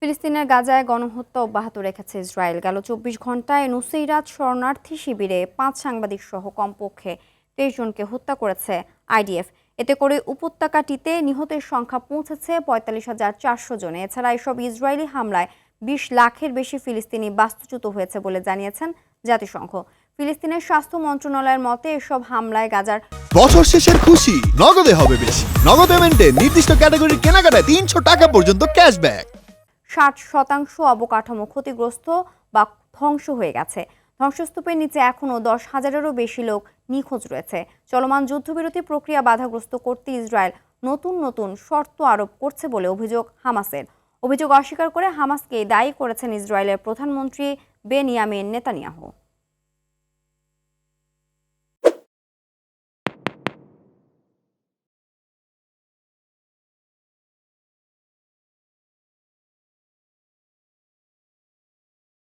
ফিলিস্তিনের গাজায় গণহত্যা অব্যাহত রেখেছে ইসরায়েল। গেল ২৪ ঘন্টায় নুসৈরাত শরণার্থী শিবিরে ৫ সাংবাদিক সহ কমপক্ষে ২৩ জনকে হত্যা করেছে আইডিএফ। এতে করে উপত্যকাটিতে নিহতের সংখ্যা পৌঁছেছে ৪৫,৪০০ জনে। এছাড়া এসব ইসরায়েলি হামলায় ২০ লাখের বেশি ফিলিস্তিনি বাস্তুচ্যুত হয়েছে বলে জানিয়েছেন জাতিসংঘ। ফিলিস্তিনের স্বাস্থ্য মন্ত্রণালয়ের মতে এসব হামলায় গাজার বছর শেষের খুশি নগদে হবে বেশি। নগদ পেমেন্টে নির্দিষ্ট ক্যাটাগরির কেনাকাটায় ৩০০ টাকা পর্যন্ত ক্যাশব্যাক। ৬০% অবকাঠামো ক্ষতিগ্রস্ত বা ধ্বংস হয়ে গেছে। ধ্বংসস্তূপের নিচে এখনও ১০,০০০-এরও বেশি লোক নিখোঁজ রয়েছে। চলমান যুদ্ধবিরতি প্রক্রিয়া বাধাগ্রস্ত করতে ইসরায়েল নতুন নতুন শর্ত আরোপ করছে বলে অভিযোগ হামাসের। অভিযোগ অস্বীকার করে হামাসকে দায়ী করেছেন ইসরায়েলের প্রধানমন্ত্রী বেনিয়ামিন নেতানিয়াহু।